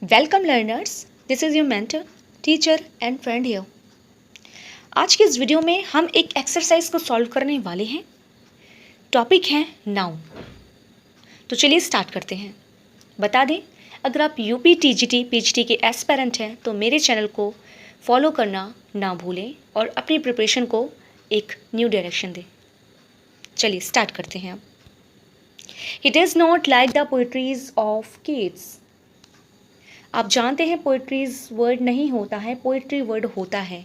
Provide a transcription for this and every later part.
Welcome learners, this is your mentor, teacher and friend here. आज के इस video में हम एक एक्सरसाइज को सॉल्व करने वाले हैं। टॉपिक है नाउन। तो चलिए स्टार्ट करते हैं। बता दें, अगर आप यूपी टीजीटी पीएचडी के एस्पिरेंट हैं तो मेरे चैनल को फॉलो करना ना भूलें और अपनी प्रिपरेशन को एक न्यू डायरेक्शन दें। चलिए स्टार्ट करते हैं अब। He does not like the poetries of kids. आप जानते हैं पोइट्रीज वर्ड नहीं होता है, पोइट्री वर्ड होता है,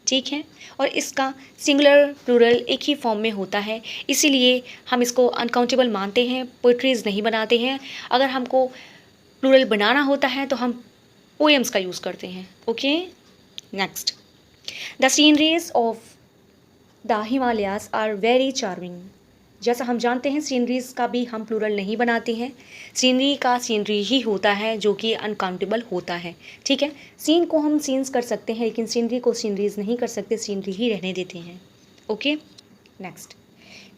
ठीक है। और इसका सिंगुलर प्लूरल एक ही फॉर्म में होता है, इसीलिए हम इसको अनकाउंटेबल मानते हैं, पोइट्रीज नहीं बनाते हैं। अगर हमको प्लूरल बनाना होता है तो हम पोएम्स का यूज़ करते हैं। Okay, next. The sceneries of the Himalayas are very charming. जैसा हम जानते हैं सीनरीज का भी हम प्लूरल नहीं बनाते हैं, सीनरी का सीनरी ही होता है जो कि अनकाउंटेबल होता है, ठीक है। सीन को हम सीन्स कर सकते हैं लेकिन सीनरी को सीनरीज नहीं कर सकते, सीनरी ही रहने देते हैं। Okay, next.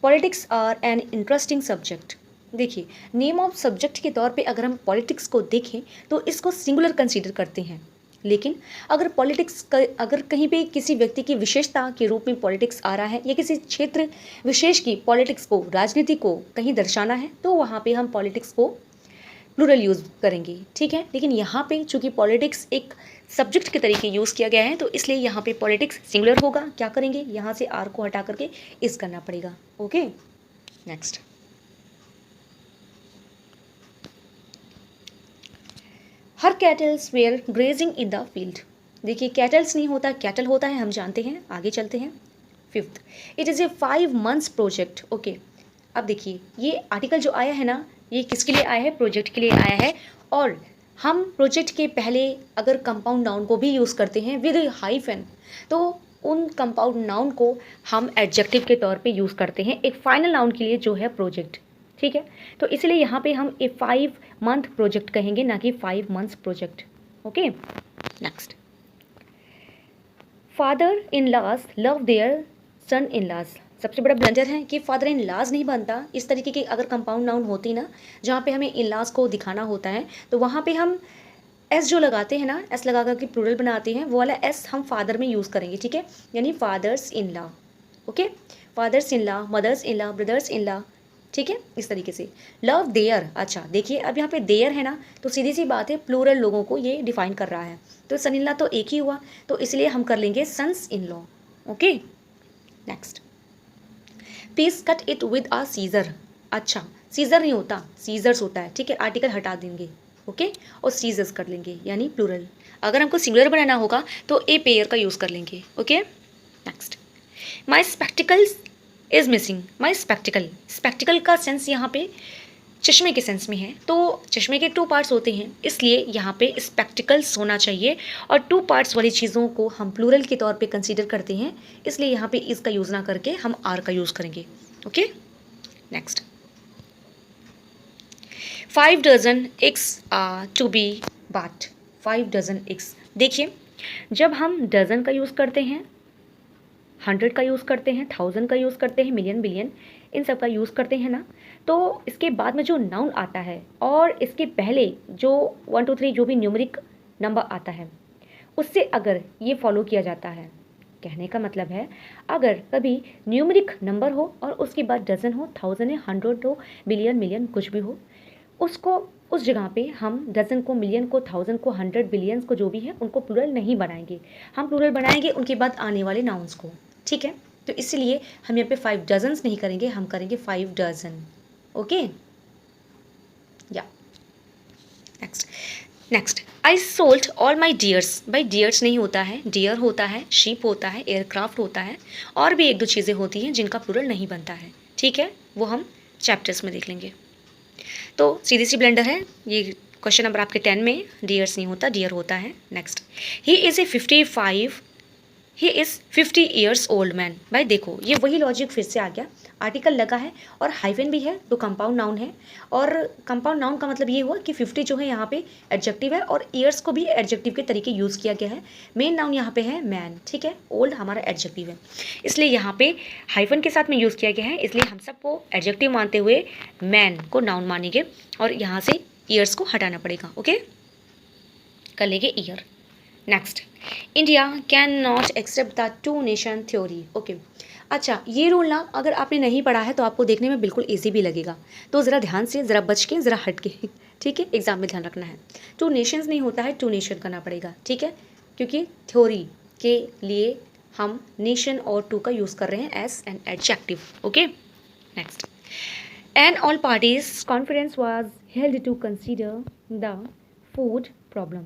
Politics are an interesting subject. देखिए, नेम ऑफ सब्जेक्ट के तौर पे अगर हम पॉलिटिक्स को देखें तो इसको सिंगुलर कंसीडर करते हैं, लेकिन अगर पॉलिटिक्स अगर कहीं पे किसी व्यक्ति की विशेषता के रूप में पॉलिटिक्स आ रहा है या किसी क्षेत्र विशेष की पॉलिटिक्स को, राजनीति को कहीं दर्शाना है तो वहाँ पे हम पॉलिटिक्स को प्लूरल यूज़ करेंगे, ठीक है। लेकिन यहाँ पे चूंकि पॉलिटिक्स एक सब्जेक्ट के तरीके यूज़ किया गया है तो इसलिए यहाँ पे पॉलिटिक्स सिंगुलर होगा। क्या करेंगे, यहाँ से आर को हटा करके इस करना पड़ेगा। Okay, next. Her cattles were grazing in the field. देखिए, कैटल्स नहीं होता, कैटल होता है, हम जानते हैं। आगे चलते हैं। Fifth, it is a 5 months project. Okay, अब देखिए ये आर्टिकल जो आया है ना, ये किसके लिए आया है, प्रोजेक्ट के लिए आया है। और हम प्रोजेक्ट के पहले अगर कंपाउंड नाउन को भी यूज़ करते हैं विद हाइफन तो उन कंपाउंड नाउन को हम एडजेक्टिव के तौर पे यूज़ करते हैं एक फाइनल नाउन के लिए जो है प्रोजेक्ट, ठीक है। तो इसलिए यहाँ पे हम ए 5 month प्रोजेक्ट कहेंगे, ना कि 5 months project. Okay, next. Father in laws love their son in laws. सबसे बड़ा ब्लंडर है कि फादर इन लॉज नहीं बनता। इस तरीके की अगर कंपाउंड नाउन होती ना जहाँ पे हमें इन लॉज को दिखाना होता है तो वहाँ पे हम एस जो लगाते हैं ना, एस लगा करके प्लूरल बनाते हैं, वो वाला एस हम फादर में यूज़ करेंगे, ठीक है। यानी fathers in law. Okay, fathers in law, mothers in law, brothers in law, ठीक है, इस तरीके से। लव देयर, अच्छा देखिए अब यहाँ पे देयर है ना तो सीधी सी बात है प्लूरल लोगों को ये डिफाइन कर रहा है। तो सन इन लॉ तो एक ही हुआ, तो इसलिए हम कर लेंगे sons in law. Okay, next. Please cut it with a scissor. अच्छा, सीजर नहीं होता, सीजर्स होता है, ठीक है। आर्टिकल हटा देंगे, ओके, और सीजर्स कर लेंगे यानी प्लूरल। अगर हमको सिंगुलर बनाना होगा तो ए पेयर का यूज़ कर लेंगे। Okay, next. My spectacles is missing. My spectacled, spectacled का सेंस यहाँ पे चश्मे के सेंस में है, तो चश्मे के 2 पार्ट्स होते हैं, इसलिए यहाँ पे स्पेक्टिकल्स होना चाहिए। और 2 पार्ट्स वाली चीज़ों को हम प्लूरल के तौर पे कंसीडर करते हैं, इसलिए यहाँ पे इसका यूज़ ना करके हम आर का यूज़ करेंगे। Okay, next. 5 dozen eggs to be bought. 5 dozen eggs। देखिए, जब हम डजन का यूज़ करते हैं, 100 का यूज़ करते हैं, 1000 का यूज़ करते हैं, मिलियन, बिलियन, इन सब का यूज़ करते हैं ना, तो इसके बाद में जो नाउन आता है और इसके पहले जो 1 2 3 जो भी न्यूमरिक नंबर आता है उससे अगर ये फॉलो किया जाता है, कहने का मतलब है अगर कभी न्यूमरिक नंबर हो और उसके बाद डजन हो, 1000 है, 100 हो, बिलियन, मिलियन, कुछ भी हो, उसको उस जगह पे हम डजन को, मिलियन को, 1000 को, 100, बिलियंस को, जो भी है उनको प्लूरल नहीं बनाएंगे। हम प्लूरल बनाएंगे उनके बाद आने वाले नाउन्स को, ठीक है। तो इसलिए हम यहाँ पे 5 डजन्स नहीं करेंगे, हम करेंगे 5 डजन। ओके, या next. Next, I sold all my dears. भाई डियर्स नहीं होता है, डियर होता है, शीप होता है, एयरक्राफ्ट होता है, और भी 1 2 चीज़ें होती हैं जिनका प्लूरल नहीं बनता है, ठीक है। वो हम चैप्टर्स में देख लेंगे। तो सीधी सी ब्लेंडर है ये। क्वेश्चन नंबर आपके 10 में डियर्स नहीं होता, डियर होता है। Next, he is a 50 years old man. भाई देखो ये वही लॉजिक फिर से आ गया, आर्टिकल लगा है और हाइफन भी है तो कंपाउंड नाउन है, और कंपाउंड नाउन का मतलब ये हुआ कि 50 जो है यहाँ पे एडजेक्टिव है और ईयर्स को भी एडजेक्टिव के तरीके यूज़ किया गया है। मेन नाउन यहाँ पे है मैन, ठीक है, ओल्ड हमारा एडजेक्टिव है, इसलिए यहाँ पे हाइफन के साथ में यूज़ किया गया है, इसलिए हम सबको एडजेक्टिव मानते हुए मैन को नाउन मानेंगे और यहाँ से ईयर्स को हटाना पड़ेगा। ओके, कर लेंगे ईयर। Next, India can not accept the two nation theory. Okay, अच्छा ये रूल ना अगर आपने नहीं पढ़ा है तो आपको देखने में बिल्कुल ईजी भी लगेगा, तो ज़रा ध्यान से, ज़रा बच के, ज़रा हट के ठीक है, एग्जाम में ध्यान रखना है। टू नेशंस नहीं होता है, टू नेशन करना पड़ेगा, ठीक है, क्योंकि थ्योरी के लिए हम नेशन और टू का यूज़ कर रहे हैं as an adjective. Okay, next, and all parties conference was held to consider the food problem.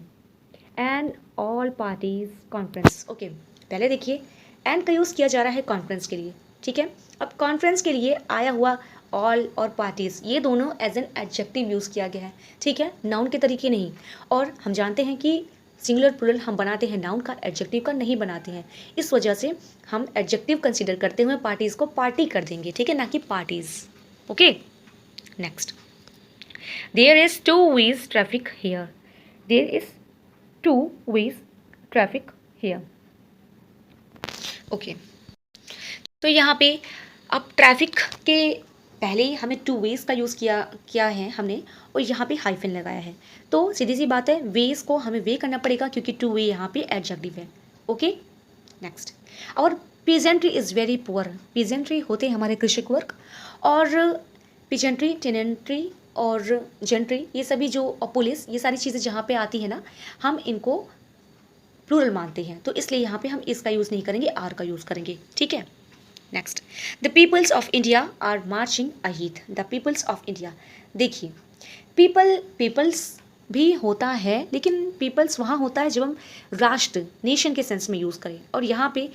And all parties conference, okay, पहले देखिए एंड का यूज़ किया जा रहा है कॉन्फ्रेंस के लिए, ठीक है। अब कॉन्फ्रेंस के लिए आया हुआ ऑल और पार्टीज, ये दोनों एज एन एडजेक्टिव यूज़ किया गया है, ठीक है, नाउन के तरीके नहीं। और हम जानते हैं कि सिंगुलर प्लूरल हम बनाते हैं नाउन का, एडजेक्टिव का नहीं बनाते हैं, इस वजह से हम एडजेक्टिव कंसीडर करते हुए पार्टीज को पार्टी कर देंगे, ठीक है, ना कि parties. Okay, next, there is two ways traffic here. There is two ways traffic here. Okay, तो यहाँ पे अब ट्रैफिक के पहले ही हमें टू वेज का यूज़ किया है हमने, और यहाँ पे हाइफन लगाया है, तो सीधी सी बात है वेज को हमें वे करना पड़ेगा क्योंकि टू वे यहाँ पे एडजेक्टिव है। ओके, नेक्स्ट, और peasantry is very poor. Peasantry होते हैं हमारे कृषक वर्ग, और पीजेंट्री, टेनेंट्री और जेंट्री, ये सभी जो पुलिस, ये सारी चीज़ें जहाँ पे आती है ना, हम इनको प्लूरल मानते हैं, तो इसलिए यहाँ पे हम इसका यूज़ नहीं करेंगे, आर का यूज़ करेंगे, ठीक है। Next, the peoples of India are marching ahead. The peoples of India, देखिए पीपल्स भी होता है, लेकिन पीपल्स वहाँ होता है जब हम राष्ट्र, नेशन के सेंस में यूज़ करें, और यहाँ पे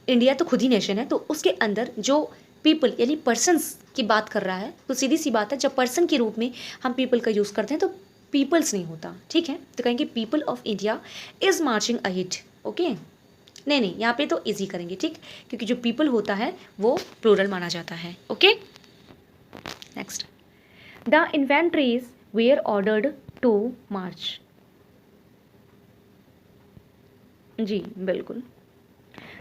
इंडिया तो खुद ही नेशन है, तो उसके अंदर जो पीपल यानी पर्सन्स की बात कर रहा है, तो सीधी सी बात है जब पर्सन के रूप में हम पीपल का यूज़ करते हैं तो पीपल्स नहीं होता, ठीक है, तो कहेंगे people of India is marching ahead. Okay, नहीं, यहाँ पे तो इजी करेंगे, ठीक, क्योंकि जो पीपल होता है वो प्लूरल माना जाता है। Okay, next, the infantries were ordered to march. जी बिल्कुल,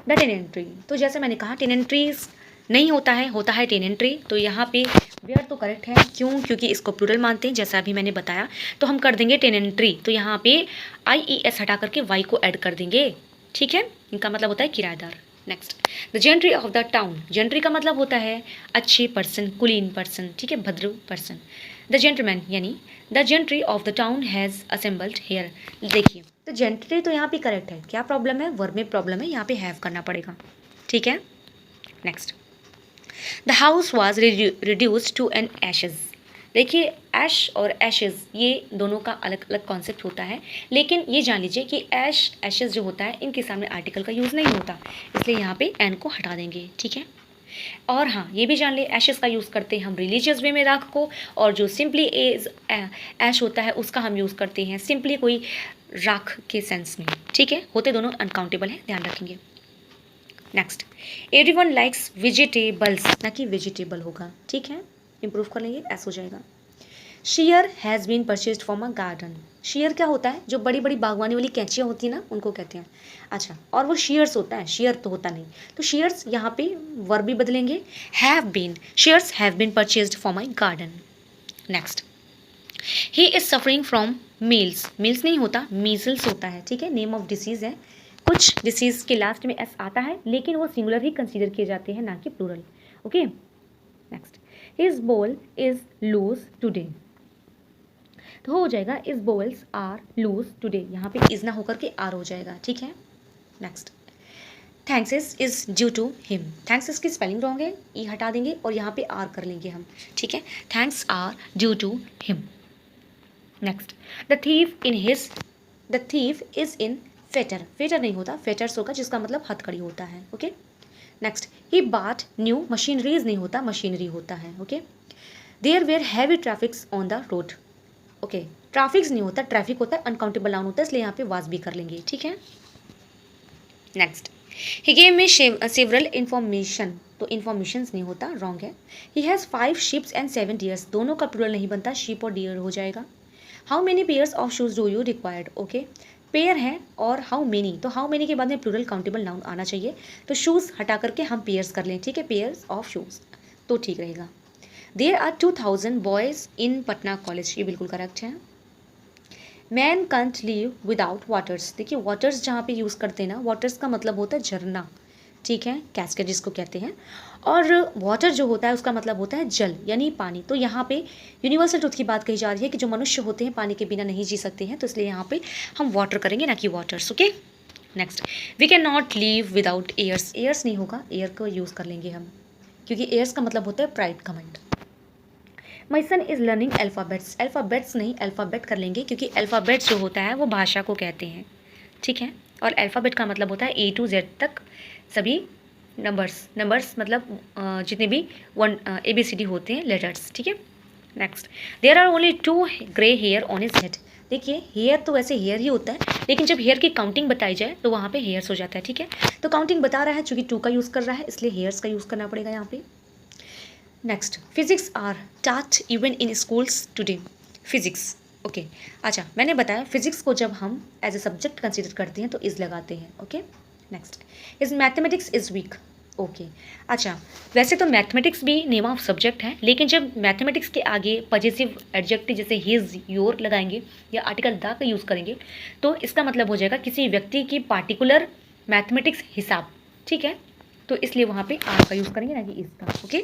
द टेनेंट्री, तो जैसे मैंने कहा टेनेंट्रीज नहीं होता है, होता है टेनेंट्री, तो यहाँ पे वेयर तो करेक्ट है, क्यों, क्योंकि इसको प्लूरल मानते हैं, जैसा अभी मैंने बताया, तो हम कर देंगे टेनेंट्री, तो यहाँ पे IES हटा करके वाई को ऐड कर देंगे, ठीक है, इनका मतलब होता है किराएदार। Next, the gentry of the town. Gentry का मतलब होता है अच्छे पर्सन, कुलीन पर्सन, ठीक है, भद्र पर्सन। द जेंटलमैन यानी the gentry of the town has assembled here. देखिए, तो जेंट्री तो यहाँ पे करेक्ट है, क्या प्रॉब्लम है, वर्ब में प्रॉब्लम है, यहाँ पे हैव करना पड़ेगा, ठीक है। Next, the house was reduced to an ashes. देखिए, ऐश और एशेज ये दोनों का अलग अलग कॉन्सेप्ट होता है, लेकिन ये जान लीजिए कि एशेज जो होता है इनके सामने आर्टिकल का यूज़ नहीं होता, इसलिए यहाँ पे एन को हटा देंगे, ठीक है। और हाँ, ये भी जान ले, एशेज का यूज़ करते हैं हम रिलीजियस वे में राख को, और जो सिंपली ऐश होता है उसका हम यूज़ करते हैं सिंपली कोई राख के सेंस में, ठीक है, होते दोनों अनकाउंटेबल हैं, ध्यान रखेंगे। नेक्स्ट, एवरीवन लाइक्स वेजिटेबल्स, ना कि वेजिटेबल होगा, ठीक है, इंप्रूव कर लेंगे, ऐसा हो जाएगा। Share has been purchased from a garden. Share क्या होता है, जो बड़ी बड़ी बागवानी वाली कैंचियाँ होती है ना, उनको कहते हैं। अच्छा, और वो शेयर्स होता है, शेयर तो होता नहीं, तो शेयर्स यहाँ पे वर्ब भी बदलेंगे, have been, shares have been purchased from my garden. Next, he is suffering from meals. Meals नहीं होता, मीजल्स होता है, ठीक है, नेम ऑफ डिसीज़ है, कुछ डिसीज के लास्ट में एस आता है, लेकिन वो सिंगुलर ही कंसीडर किए जाते हैं, ना कि plural. Okay, next, his bowel is loose today, तो हो जाएगा his bowels are loose today, यहाँ पे इज ना होकर के आर हो जाएगा, ठीक है। Next, thanks is due to him. Thanks की स्पेलिंग रॉन्ग है, ई हटा देंगे और यहाँ पे आर कर लेंगे हम, ठीक है, thanks are due to him. Next, the thief is in fetter. Fetter नहीं होता, फेटर्स होगा, जिसका मतलब हथकड़ी होता है। ओके, नेक्स्ट, ही बाट न्यू मशीनरीज नहीं होता, मशीनरी होता है। Okay, there were heavy traffics on the road. Okay, traffics नहीं होता, ट्रैफिक होता है, अनकाउंटेबल नाउन होता है, इसलिए यहाँ पे वाज भी कर लेंगे, ठीक है। Next, he gave me several information, तो इन्फॉर्मेशन नहीं होता, रॉन्ग है। He has 5 sheeps and 7 dears, दोनों का प्लूरल नहीं बनता, शीप और डियर हो जाएगा। How many pairs of shoes do you required. Okay, pair है और हाउ मेनी, तो हाउ मेनी के बाद में प्लूरल काउंटेबल नाउन आना चाहिए, तो शूज़ हटा करके हम पेयर्स कर लें, ठीक है, पेयर्स ऑफ शूज़, तो ठीक रहेगा। There are 2000 boys in Patna college, ये बिल्कुल करेक्ट है। Man can't live without waters. देखिए वाटर्स जहाँ पे यूज़ करते हैं ना, वाटर्स का मतलब होता है झरना, ठीक है, कैस्केड जिसको कहते हैं। और वाटर जो होता है उसका मतलब होता है जल यानी पानी। तो यहाँ पे यूनिवर्सल ट्रुथ की बात कही जा रही है कि जो मनुष्य होते हैं पानी के बिना नहीं जी सकते हैं, तो इसलिए यहाँ पे हम वाटर करेंगे ना कि waters. Okay, next, we can not live without airs. Airs नहीं होगा, एयर को यूज़ कर लेंगे हम, क्योंकि एयर्स का मतलब होता है प्राइड, घमंड। माई सन इज़ लर्निंग अल्फ़ाबेट्स। अल्फ़ाबेट्स नहीं, अल्फ़ाबेट कर लेंगे, क्योंकि अल्फ़ाबेट्स जो होता है वो भाषा को कहते हैं, ठीक है। और अल्फ़ाबेट का मतलब होता है ए टू जेड तक सभी नंबर्स मतलब जितने भी ABCD होते हैं, लेटर्स, ठीक है। Next, there are only 2 grey hair on his head. देखिए हेयर तो वैसे हेयर ही होता है, लेकिन जब हेयर की काउंटिंग बताई जाए तो वहाँ पे हेयर्स हो जाता है, ठीक है। तो काउंटिंग बता रहा है, चूँकि 2 का यूज़ कर रहा है इसलिए हेयर्स का यूज़ करना पड़ेगा यहाँ पे। नेक्स्ट, फिजिक्स आर टाट even in schools today. Physics, okay, अच्छा मैंने बताया फिजिक्स को जब हम एज ए सब्जेक्ट कंसिडर करते हैं तो इज़ लगाते हैं, okay. Next, is mathematics is week. Okay, अच्छा वैसे तो मैथमेटिक्स भी नेम ऑफ सब्जेक्ट है, लेकिन जब मैथमेटिक्स के आगे पॉजिटिव एडजेक्टिव जैसे हिज योर लगाएंगे या आर्टिकल द का यूज़ करेंगे तो इसका मतलब हो जाएगा किसी व्यक्ति की पार्टिकुलर मैथमेटिक्स हिसाब, ठीक है। तो इसलिए वहाँ पे आर का यूज़ करेंगे ना कि इसका, okay.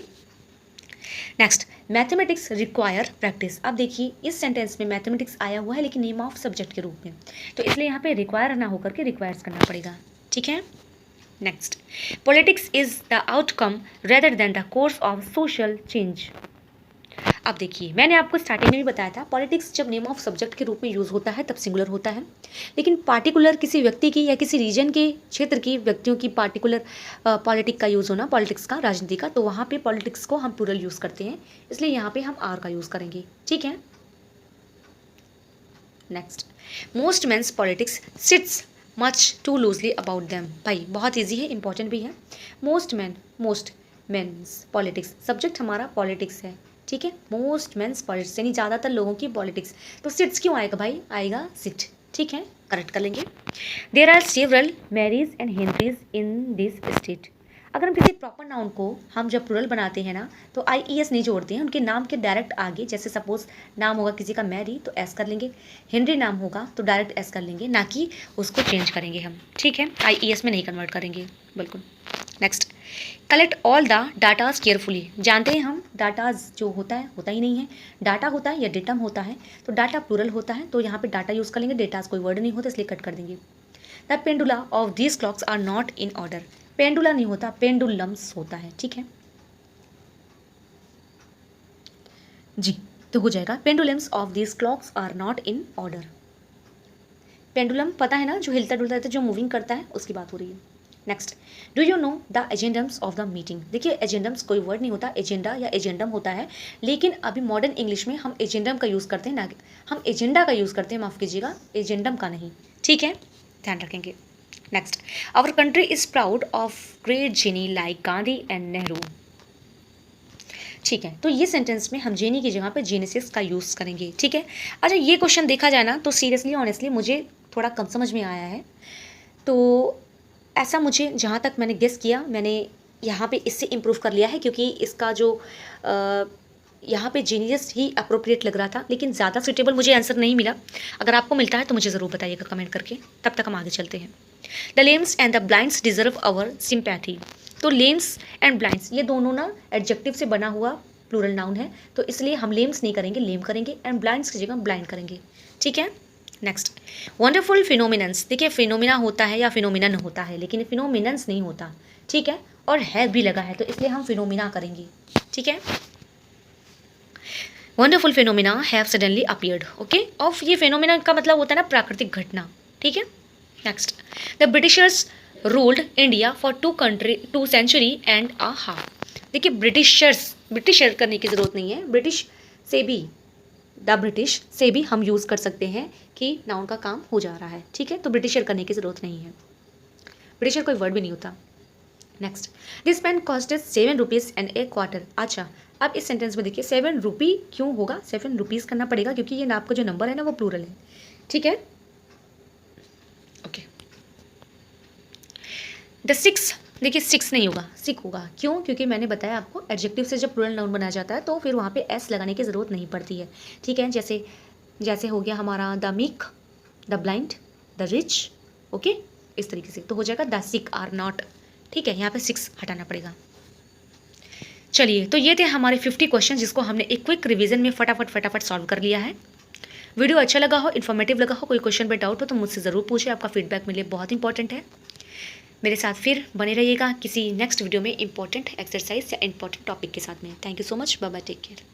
Next, mathematics require practice. अब देखिए इस सेंटेंस में मैथमेटिक्स आया हुआ है लेकिन नेम ऑफ सब्जेक्ट के रूप में, तो इसलिए यहाँ पे रिक्वायर ना होकर के रिक्वायर्स करना पड़ेगा, ठीक है। Next, politics is the outcome rather than the course of social change. अब देखिए मैंने आपको स्टार्टिंग में भी बताया था पॉलिटिक्स जब नेम ऑफ सब्जेक्ट के रूप में यूज़ होता है तब सिंगुलर होता है, लेकिन पार्टिकुलर किसी व्यक्ति की या किसी रीजन के क्षेत्र की व्यक्तियों की पार्टिकुलर पॉलिटिक का यूज़ होना, पॉलिटिक्स का, राजनीति का, तो वहाँ पे पॉलिटिक्स को हम प्लूरल यूज़ करते हैं, इसलिए यहाँ पे हम आर का यूज़ करेंगे, ठीक है। Next, most men's politics sits much too loosely about them. भाई बहुत ईजी है, इंपॉर्टेंट भी है। मोस्ट मेंस पॉलिटिक्स, सब्जेक्ट हमारा पॉलिटिक्स है, ठीक है। मोस्ट मेंस पॉलिटिक्स यानी ज़्यादातर लोगों की पॉलिटिक्स, तो सिट्स क्यों आएगा भाई, आएगा सिट, ठीक है, करेक्ट कर लेंगे। There are several Marys and Henrys in this state. अगर हम किसी प्रॉपर नाउन को हम जब प्लूरल बनाते हैं ना तो IES नहीं जोड़ते हैं, उनके नाम के डायरेक्ट आगे, जैसे सपोज नाम होगा किसी का मैरी तो एस कर लेंगे, हेनरी नाम होगा तो डायरेक्ट एस कर लेंगे, ना कि उसको चेंज करेंगे हम, ठीक है। IES में नहीं कन्वर्ट करेंगे, बिल्कुल। Next, collect all the datas carefully. जानते हैं हम डाटाज जो होता है, होता ही नहीं है, डाटा होता है या डेटम होता है, तो डाटा प्लूरल होता है, तो यहाँ पे डाटा यूज़ कर लेंगे, डेटाज कोई वर्ड नहीं होता इसलिए कट कर देंगे। The pendula of these clocks are not in order. Pendula नहीं होता, पेंडुलम्स होता है, ठीक है जी। तो हो जाएगा pendulums of these clocks are not in order. Pendulum पता है ना, जो हिलता डुलता है, जो मूविंग करता है, उसकी बात हो रही है। Next, do you know the agendums of the meeting. देखिए एजेंडम्स कोई वर्ड नहीं होता, एजेंडा या एजेंडम होता है, लेकिन अभी मॉडर्न इंग्लिश में हम एजेंडम का यूज़ करते हैं, ना हम एजेंडा का यूज़ करते हैं, माफ़ कीजिएगा, एजेंडम का नहीं, ठीक है, ध्यान रखेंगे। Next, our country is proud of great genii like Gandhi and Nehru. ठीक है, तो ये सेंटेंस में हम जेनी की जगह पे जेनेसिस का यूज़ करेंगे, ठीक है। अच्छा ये क्वेश्चन देखा जाए ना तो सीरियसली ऑनेस्टली मुझे थोड़ा कम समझ में आया है, तो ऐसा मुझे जहाँ तक मैंने गेस किया, मैंने यहाँ पे इससे इम्प्रूव कर लिया है, क्योंकि इसका जो यहाँ पे जीनियस ही अप्रोप्रिएट लग रहा था, लेकिन ज़्यादा सुटेबल मुझे आंसर नहीं मिला। अगर आपको मिलता है तो मुझे ज़रूर बताइएगा कमेंट करके, तब तक हम आगे चलते हैं। The lames and the blinds deserve our sympathy. तो लेम्स एंड ब्लाइंड्स ये दोनों ना एडजेक्टिव से बना हुआ प्लूरल नाउन है, तो इसलिए हम लेम्स नहीं करेंगे, लेम करेंगे, एंड ब्लाइंड्स की जगह ब्लाइंड करेंगे, ठीक है। Next, wonderful phenomenons. देखिए फिनोमिना होता है या फिनोमिनन होता है, लेकिन फिनोमिनन्स नहीं होता, ठीक है, और है भी लगा है, तो इसलिए हम फिनोमिना करेंगे, ठीक है। Wonderful phenomena have suddenly appeared, okay. और ये फिनोमिना का मतलब होता है ना प्राकृतिक घटना, ठीक है। Next, the Britishers ruled India for 2 century and a half. देखिए ब्रिटिशर करने की ज़रूरत नहीं है, ब्रिटिश से भी, द ब्रिटिश से भी हम यूज़ कर सकते हैं कि नाउन का काम हो जा रहा है, ठीक है, तो ब्रिटिशर करने की ज़रूरत नहीं है, ब्रिटिशर कोई वर्ड भी नहीं होता। Next, this pen costed 7 rupees and a quarter. अच्छा अब इस सेंटेंस में देखिए 7 रुपी क्यों होगा, 7 रुपीज़ करना पड़ेगा क्योंकि ये आपका जो नंबर है ना वो प्लूरल है, ठीक है, ओके। द 6, देखिए 6 नहीं होगा, सिक होगा, क्यों, क्योंकि मैंने बताया आपको एडजेक्टिव से जब प्लूरल नाउन बनाया जाता है तो फिर वहाँ पे एस लगाने की ज़रूरत नहीं पड़ती है, ठीक है। जैसे जैसे हो गया हमारा the meek, the blind, the rich, okay, इस तरीके से तो हो जाएगा द सिक आर नॉट। ठीक है, यहाँ पे 6 हटाना पड़ेगा। चलिए, तो ये थे हमारे 50 क्वेश्चन जिसको हमने एक क्विक रिवीजन में फटाफट सॉल्व कर लिया है। वीडियो अच्छा लगा हो, इन्फॉर्मेटिव लगा हो, कोई क्वेश्चन पे डाउट हो तो मुझसे ज़रूर पूछे, आपका फीडबैक मेरे लिए बहुत इंपॉर्टेंट है। मेरे साथ फिर बने रहिएगा किसी नेक्स्ट वीडियो में इंपॉर्टेंट एक्सरसाइज या इंपॉर्टेंट टॉपिक के साथ में। Thank you so much, bye bye, take care.